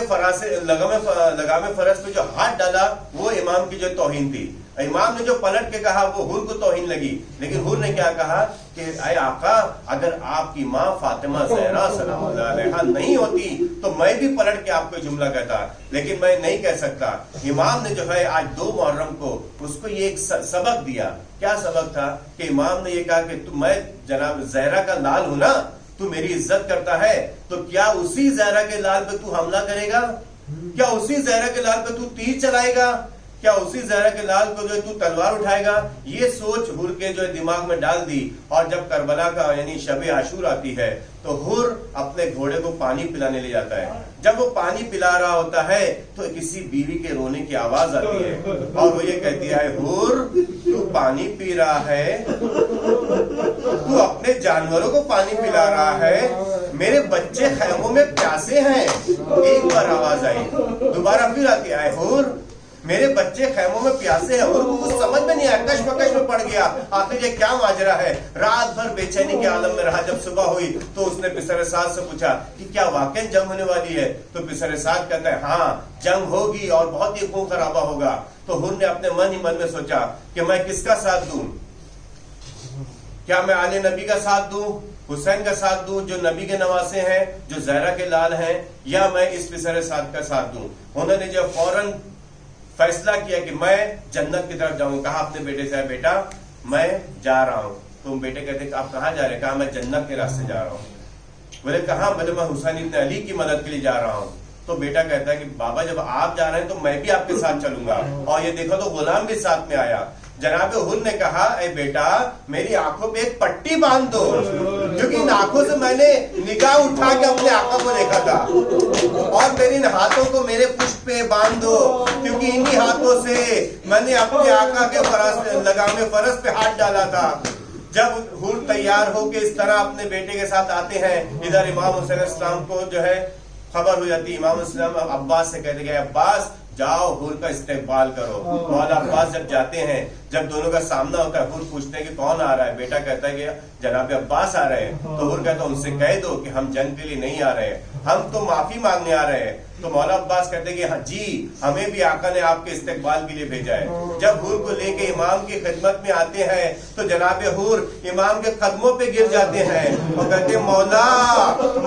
لگام فرس پہ جو ہاتھ ڈالا وہ امام کی جو توہین تھی. امام نے جو پلٹ کے کہا وہ حور کو توہین لگی، لیکن حور نے کیا کہا کہ اے آقا اگر آپ کی ماں فاطمہ زہرا سلام اللہ علیہا نہیں ہوتی تو میں بھی پلٹ کے آپ کو جملہ کہتا، لیکن میں نہیں کہہ سکتا. امام نے جو ہے آج 2 محرم کو اس کو یہ ایک سبق دیا. کیا سبق تھا کہ امام نے یہ کہا کہ میں جناب زہرا کا لال ہوں نا، تو میری عزت کرتا ہے تو کیا اسی زہرا کے لال پہ تو حملہ کرے گا؟ کیا اسی زہرا کے لال پہ تو تیر چلائے گا؟ کیا اسی زہرا کے لال کو جو ہے تو تلوار اٹھائے گا؟ یہ سوچ حر کے جو ہے دماغ میں ڈال دی. اور جب کربلا کا یعنی شب عاشور آتی ہے تو حر اپنے گھوڑے کو پانی پلانے لے جاتا ہے. جب وہ پانی پلا رہا ہوتا ہے تو کسی بیوی کے رونے کی آواز آتی ہے اور وہ یہ کہتی ہے حر تو پانی پی رہا ہے, تو اپنے جانوروں کو پانی پلا رہا ہے, میرے بچے خیموں میں پیاسے ہیں. ایک بار آواز آئی, دوبارہ پھر آتی ہے حر میرے بچے خیموں میں پیاسے ہیں. اور کچھ سمجھ میں نہیں آیا, کشمکش میں پڑ گیا آخر یہ کیا ماجرا ہے. رات بھر بے چینی کے عالم میں رہا. جب صبح ہوئی تو اس نے پسر سعد سے پوچھا کہ کیا واقعی جنگ ہونے والی ہے؟ تو پسر سعد کہتا ہے ہاں جنگ ہوگی اور بہت ہی خون خرابہ ہوگا. تو حر نے اپنے من ہی من میں سوچا کہ میں کس کا ساتھ دوں؟ کیا میں آل نبی کا ساتھ دوں, حسین کا ساتھ دوں جو نبی کے نواسے ہیں, جو زہرا کے لال ہیں, یا میں اس پسر سعد کا ساتھ دوں؟ انہوں نے جو فوراً فیصلہ کیا کہ میں جنت کی طرف جاؤں. کہا اپنے بیٹے سے بیٹا میں جا رہا ہوں. تم بیٹے کہتے کہ آپ کہاں جا رہے؟ کہا میں جنت کے راستے جا رہا ہوں. بولے کہاں؟ بولے میں حسین ابن علی کی مدد کے لیے جا رہا ہوں. تو بیٹا کہتا ہے کہ بابا جب آپ جا رہے ہیں تو میں بھی آپ کے ساتھ چلوں گا. اور یہ دیکھو تو غلام بھی ساتھ میں آیا. جناب حر نے کہا اے بیٹا میری آنکھوں پہ ایک پٹی باندھ دو, کیونکہ ان آنکھوں سے میں نے نگاہ اٹھا کے اپنے آقا کو دیکھا تھا. اور میری ان ہاتھوں کو میرے پشت پہ باندھ دو, کیونکہ انہی ہاتھوں سے میں نے اپنے آقا کے لگام فرض پہ ہاتھ ڈالا تھا. جب حر تیار ہو کے اس طرح اپنے بیٹے کے ساتھ آتے ہیں, ادھر امام حسین علیہ السلام کو جو ہے خبر ہو جاتی. امام السلام عباس سے کہتے گئے عباس جاؤ حر کا استقبال کرو. مولا عباس جب جاتے ہیں, جب دونوں کا سامنا ہوتا ہے, حر پوچھتے ہیں کہ کون آ رہا ہے؟ بیٹا کہتا ہے کہ جناب عباس آ رہے ہیں. تو حر کہتا ہے ان سے کہہ دو کہ ہم جنگ کے لیے نہیں آ رہے ہیں, ہم تو معافی مانگنے آ رہے ہیں. تو مولا عباس کہتے ہیں کہ ہاں جی ہمیں بھی آقا نے آپ کے استقبال کے لیے بھیجا ہے. جب حر کو لے کے امام کی خدمت میں آتے ہیں تو جناب حر امام کے قدموں پہ گر جاتے ہیں اور کہتے ہیں مولا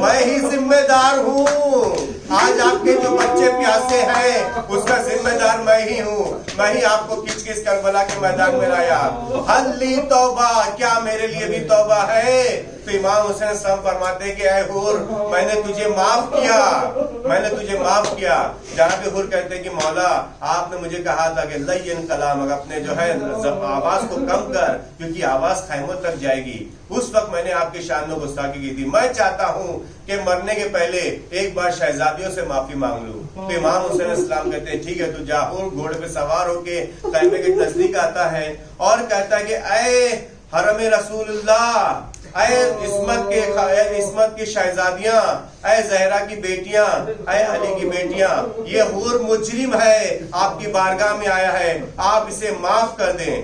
میں ہی ذمہ دار ہوں, آج آپ کے جو بچے پیاسے ہیں اس کا ذمہ دار میں ہی ہوں. میں ہی آپ کو کھچ کھچ کربلا کے میدان میں لایا. حل لی توبہ, کیا میرے لیے بھی توبہ ہے؟ تو امام حسین السلام فرماتے کہ اے حر میں نے تجھے معاف کیا, میں نے تجھے معاف کیا. جناب حر کہتے کہ مولا آپ نے مجھے کہا تھا کہ لین کلام, اپنے جو ہے آواز کو کم کر کیونکہ آواز خیموں تک جائے گی. اس وقت میں نے آپ کی شان میں گستاخی کی تھی. میں چاہتا ہوں کہ مرنے کے پہلے ایک بار شہزادیوں سے معافی مانگ لوں. تو امام حسین السلام کہتے ہیں ٹھیک ہے تو جا. حر گھوڑے پہ سوار ہو کے خیمے کے نزدیک آتا ہے اور کہتا ہے کہ اے حرم رسول اللہ, اے عصمت کی شہزادیاں, اے زہرا کی بیٹیاں, اے علی کی بیٹیاں, یہ حور مجرم ہے, آپ کی بارگاہ میں آیا ہے, آپ اسے معاف کر دیں.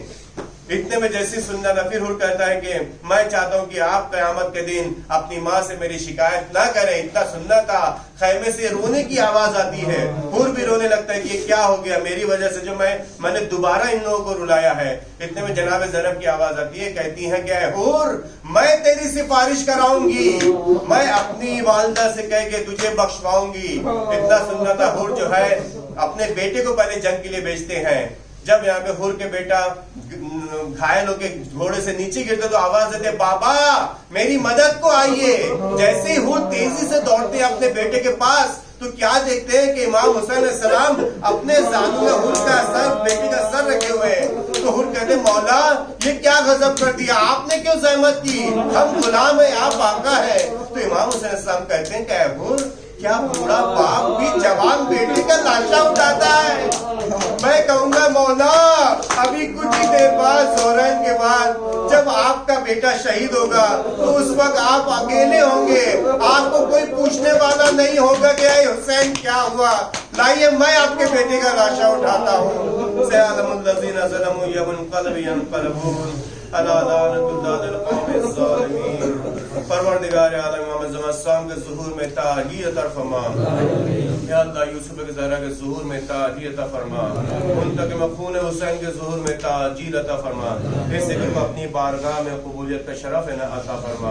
اتنے میں جیسی سننا تھا پھر حر کہتا ہے کہ میں چاہتا ہوں کہ آپ قیامت کے دن اپنی ماں سے میری شکایت نہ کریں. اتنا سننا تھا, خیمے سے رونے کی آواز آتی ہے. حر بھی رونے لگتا ہے کہ یہ کیا ہو گیا میری وجہ سے, جو میں نے دوبارہ ان لوگوں کو رلایا ہے. اتنے میں جناب زینب کی آواز آتی ہے, کہتی ہیں کہ اے حر میں تیری سفارش کراؤں گی, میں اپنی والدہ سے کہہ کے تجھے بخشواؤں گی. اتنا سننا تھا. حر جو ہے اپنے بیٹے کو پہلے جنگ کے لیے بھیجتے ہیں. جب یہاں پہ حر کے بیٹا گھائل ہو کے گھوڑے سے نیچے گرتے تو آواز دیتے بابا میری مدد کو آئیے. جیسے ہی حر تیزی سے دوڑتے ہیں اپنے بیٹے کے پاس تو کیا دیکھتے ہیں کہ امام حسین علیہ السلام اپنے زانوں میں حر کا سر, بیٹے کا سر رکھے ہوئے ہیں. تو حر کہتے مولا یہ کیا غضب کر دیا, آپ نے کیوں زحمت کی, ہم غلام ہیں آپ آقا ہے. تو امام حسین علیہ السلام کہتے ہیں کہ اے حر کیا بوڑھا باپ بھی جوان بیٹے کا لاشا اٹھاتا ہے؟ میں کہوں گا مولا ابھی کچھ ہی دیر بعد زہرین کے بعد جب آپ کا بیٹا شہید ہوگا تو اس وقت آپ اکیلے ہوں گے, آپ کو کوئی پوچھنے والا نہیں ہوگا کہ اے حسین کیا ہوا, لائیے میں آپ کے بیٹے کا لاشا اٹھاتا ہوں. سیعلم الذین ظلموا یوم ینقلبون الا لعنۃ اللہ علی القوم الظالمین. پروردگار عالم محمد السلام کے ظہور میں تاجی عطا فرما یا اللہ یوسف کے زہرا کے ظہور میں تاجی عطا فرما منتقم خون حسین کے ظہور میں تاجیل عطا فرما اس ذکر کو اپنی بارگاہ میں قبولیت کا شرف عطا فرما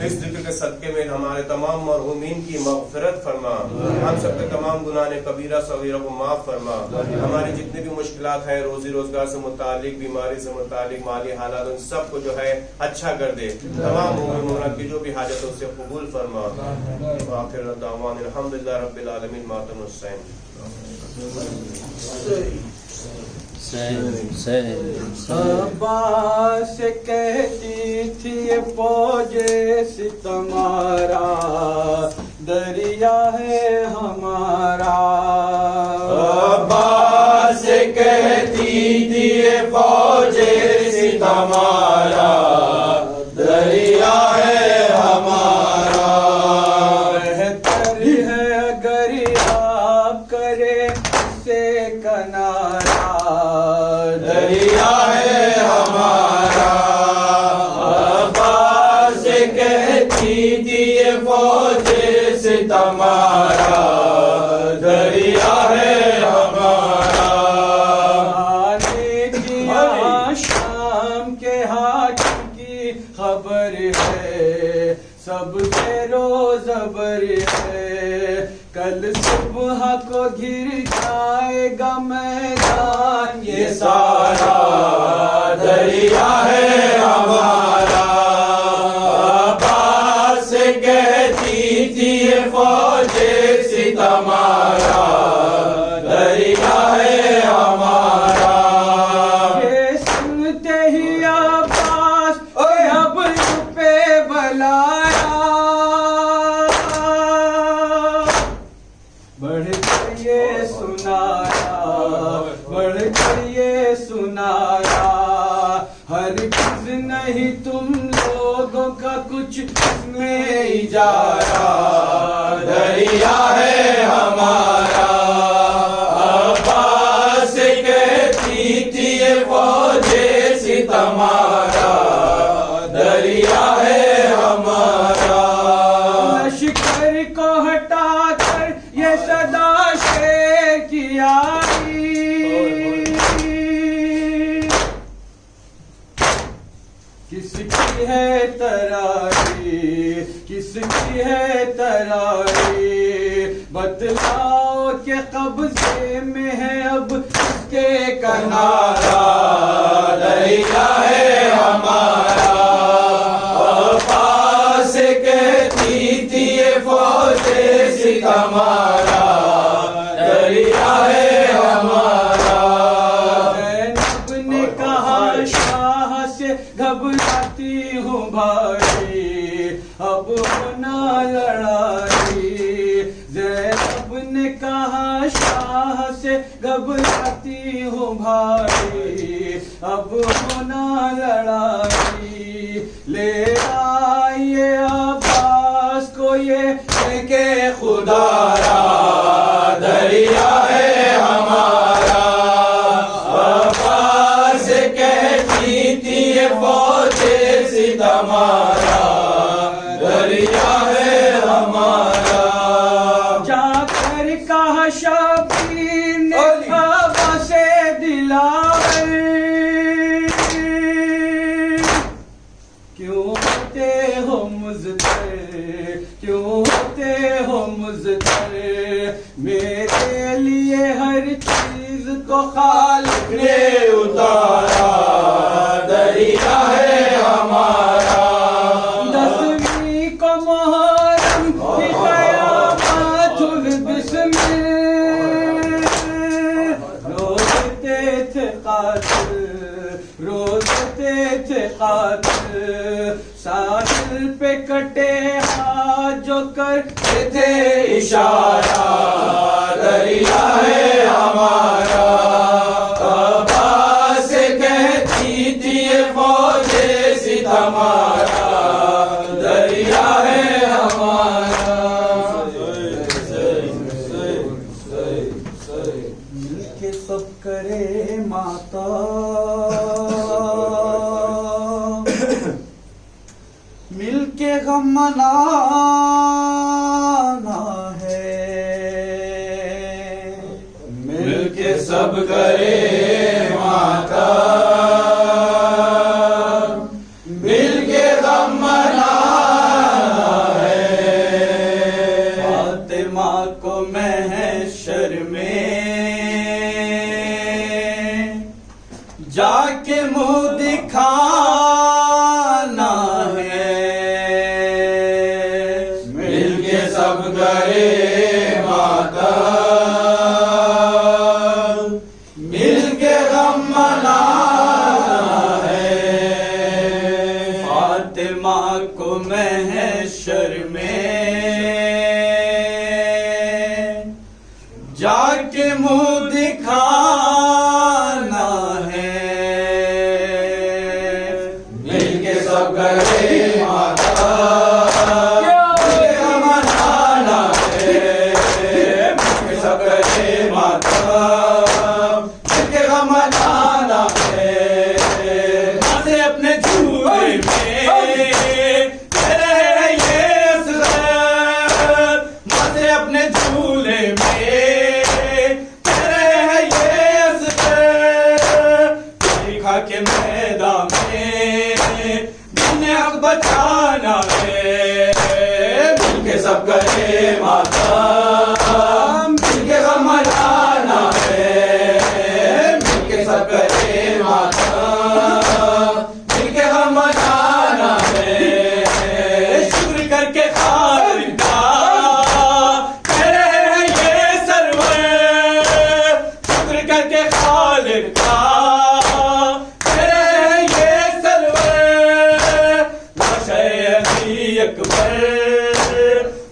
اس ذکر کے صدقے میں ہمارے تمام مرحومین کی مغفرت فرما ہم سب کے تمام گناہ کبیرہ صغیرہ کو معاف فرما ہماری جتنی بھی مشکلات ہیں روزی روزگار سے متعلق بیماری سے متعلق مالی حالات ان سب کو جو ہے اچھا کر دے تمام مومنات کی جو بھی حاجت ہے اسے قبول فرما آخر دعوانا الحمدللہ رب العالمین ماتم حسین عباس سے کہتی تھی فوج ستمارا دریا ہے ہمارا عباس سے کہتی تھی فوج ستمارا دریا ہے ہمارا بہتر ہے اگر آپ کرے سے کنارا دریا ہے ہمارا عباس سے کہتی تھی فوج ستمارا دریا ہے ہمارا آنے کی شام کے ہاتھ کی خبر ہے سب کے روزبر ہے کل صبح کو گر جائے گا میدان یہ سارا دریا ہے ہمارا عباس سے کہتی تھی فوج ستمارا دریا ہے ہمارا یہ سنتے ہی عباس اب پہ بلایا بڑھ کر یہ سنایا بڑھ کر یہ سنایا ہرگز نہیں تم لوگوں کا کچھ اس میں اجارہ دریا ہے ہمارا عباس کہتی تھی فوج ستمارا دریا ہے ہمارا لشکر کو ہٹا کر یہ صدا شیر کی آئی کس کی ہے ترائی کس کی ہے ترائی بتلاؤ کہ قبضے میں ہے اب اس کے کنارا دریا ہے ہمارا عباس کہتی تھی فوج ستمارا دریا ہے ہمارا زینب نے کہا شاہ سے گھبراتی ہوں بھائی اب ہونا لڑائی زینب نے کہا شاہ سے گھبراتی ہوں بھائی اب ہونا لڑائی لے آئیے عباس کو یہ کہ خدا را دریا ہے ہمارا عباس کہتی تھی فوج ستمارا دریا ہے ہمارا جا کر کہا شبیر نے ہوا سے دلاور کیوں ہوتے ہو مزدر کیوں ہوتے ہو مزدر میرے لیے ہر چیز کو خالق نے اتارا دریا ہے ہمارا 10ویں کو محرم کی قیامت البسمل روزتے تھے قاتل روزتے تھے قاتل ساحل پہ کٹے ہاتھ جو کرتے تھے اشارہ دریا ہے ہمارا عباس کہتی تھی فوج ستمارا دریا ہے ہمارا مل کے سب کرے ماتا مل کے غم منانا ہے، مل کے سب کرے ماتم، مل کے غم منانا ہے، فاطمہ کو محشر میں جا کے منہ دکھانا ہے، مل کے سب کرے ماتم، مل کے غم منانا ہے، فاطمہ کو محشر میں جا کے منہ دکھانا ہے، مل کے سب کرے ماتم، مل کے غم منانا ہے، مل کے سب کرے ماتم، مل کے غم منانا ہے، ماتے اپنے جھولے میں کہہ رہے ہیں یہ اصغر، ماتے اپنے جھولے میں کہہ رہے ہیں یہ اصغر، دیکھا کہ میدان میں دین حق بچانا ہے، مل کے سب کرے ماتم، مل کے غم منانا ہے، مل کے سب کرے ماتم، مل کے غم منانا ہے، شکر کر کے خالق کا کہہ رہے ہیں یہ سرور، شکر کر کے خالق کا کہہ رہے ہیں یہ سرور، لاشے علی اکبر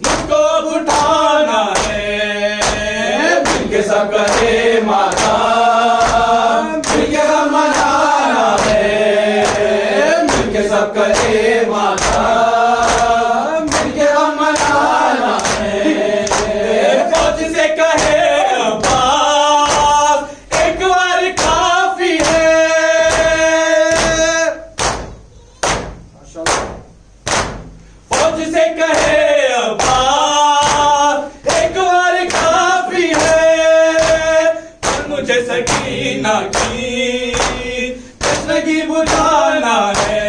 مجھ کو اٹھانا ہے، مل کے سب کرے ماتم، مل کے غم منانا ہے، مل کے سب کرے ماتم، مل کے غم منانا ہے، فوج سے کہے عباس ایک بار کافی ہے، فوج سے کہے عباس ایک بار کافی ہے، پر مجھے سکینہ کی تشنگی بجھانا ہے،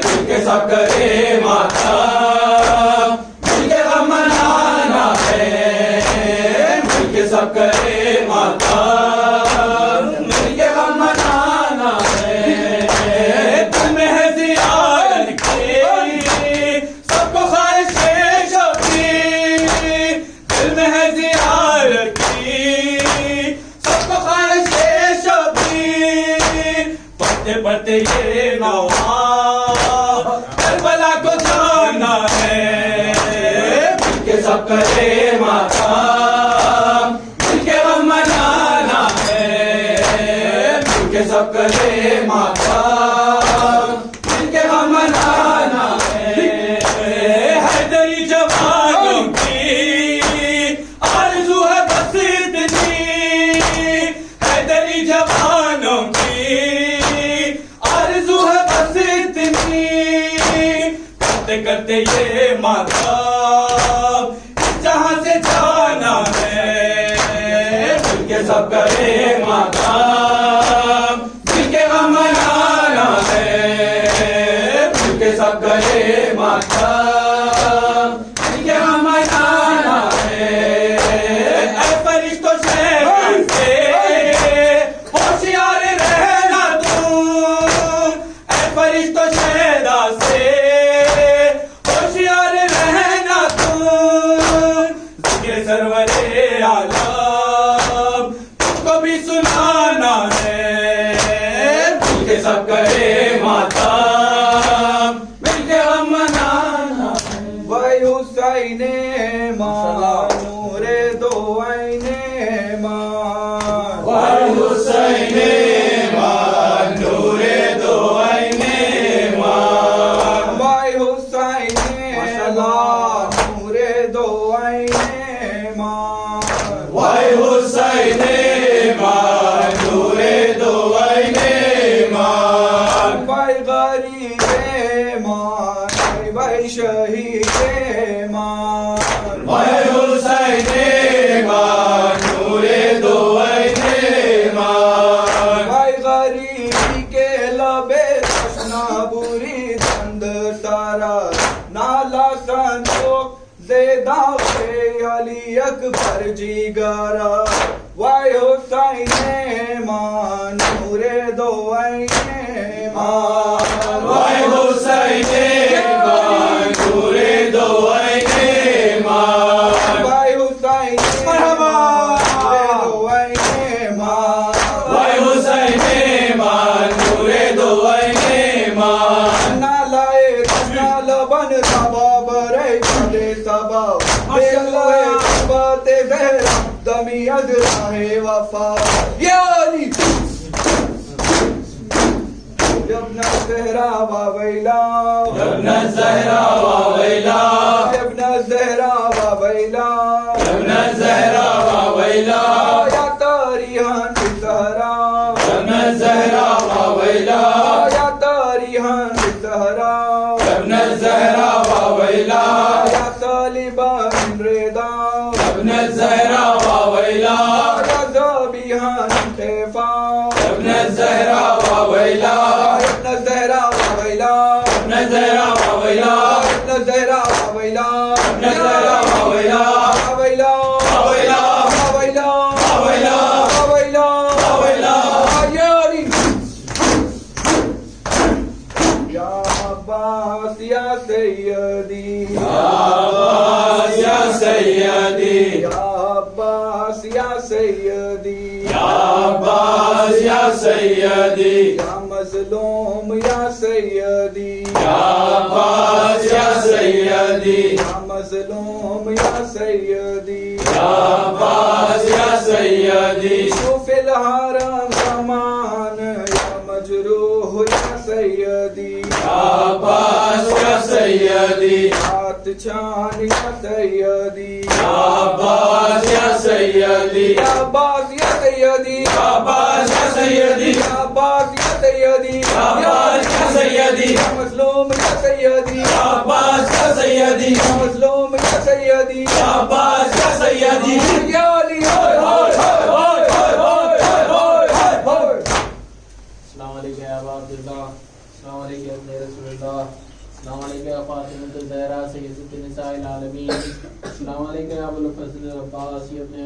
مل کے سب کرے ماتم، مل کے غم منانا ہے، مل کے سب کرے ماتم، مل کے غم منانا ہے، دل میں ہے زیارت کی سب کو خواہش شبیر، دل میں ہے زیارت کی سب کو خواہش شبیر، پڑھتے پڑھتے یہ نواب کربلا کو جانا ہے، مل کے سب کرے ماتم، مل کے غم منانا ہے، مل کے سب کرے ماتم، مل کے غم منانا ہے، حیدری جوانوں کی آرزو ہے بس اتنی، حیدری جوانوں کی آرزو ہے بس اتنی، کرتے کرتے یہ ماتم اس جہاں سے جانا ہے، مل کے سب کرے ماتم، مل کے غم منانا ہے، مل کے سب کرے ماتم، مل کے غم منانا ہے، اے فرشتوں شہر سے ہوشیار رہنا تم، اے فرشتوں شہدا سے ہوشیار رہنا تم، ذکر سرور عالم تم کو بھی سنانا ہے، مل کے سب کرے ماتم، مل کے غم منانا اے شہید ایمان وے حسین ایمان نور دو عین ایمان وے غریبی کے لبے تشنا بری دند سارا نالا صندوق زیدہ پہ علی اکبر جیگارا وے حسین ایمان نور دو عین ایمان وے حسین ایمان نور دو عین ایمان وے حسین ایمان نور دو عین ایمان وے حسین ایمان نور دو عین ایمان نالائے تشنا لبن سباب رے کدے سباب بیلوے سبات زہرا دمی ادراہ وفا یا علی ابن الزہرا وویلا ابن الزہرا وویلا ابن الزہرا وویلا ابن الزہرا وویلا یا تاریحان زہرا ابن الزہرا وویلا یا تاریحان زہرا ابن الزہرا وویلا یا طالبان رضا ابن الزہرا وویلا یا ذابیحان خیفا ابن الزہرا وویلا ابن الزہرا وویلا ابن الزہرا وویلا ابن الزہرا وویلا ابن الزہرا وویلا وویلا وویلا وویلا وویلا وویلا وویلا یا علی یا عباس یا سیدی عباس یا سیدی یا عباس یا سیدی یا عباس یا سیدی یا مظلوم یا سیدی یا عباس یا سیدی یا مظلوم یا سیدی یا عباس یا سیدی شوف الحرم زمان یا مجروح یا سیدی یا عباس یا سیدی ہاتھ چھان یا سیدی یا عباس یا سیدی یا عباس یا سیدی یا عباس یا سیدی یا عباس یا سیدی یا عباس یا سیدی یا مظلوم یا سیدی یا عباس یا سیدی یا مظلوم یا سیدی یا عباس یا سیدی یا علی السلام علیکم یا ابا عبداللہ، السلام علیکم ابن رسول اللہ، السلام علیکم یا فاطمۃ الزہرا سیدۃ النساء العالمین، السلام علیکم یا ابو الفضل العباس ابن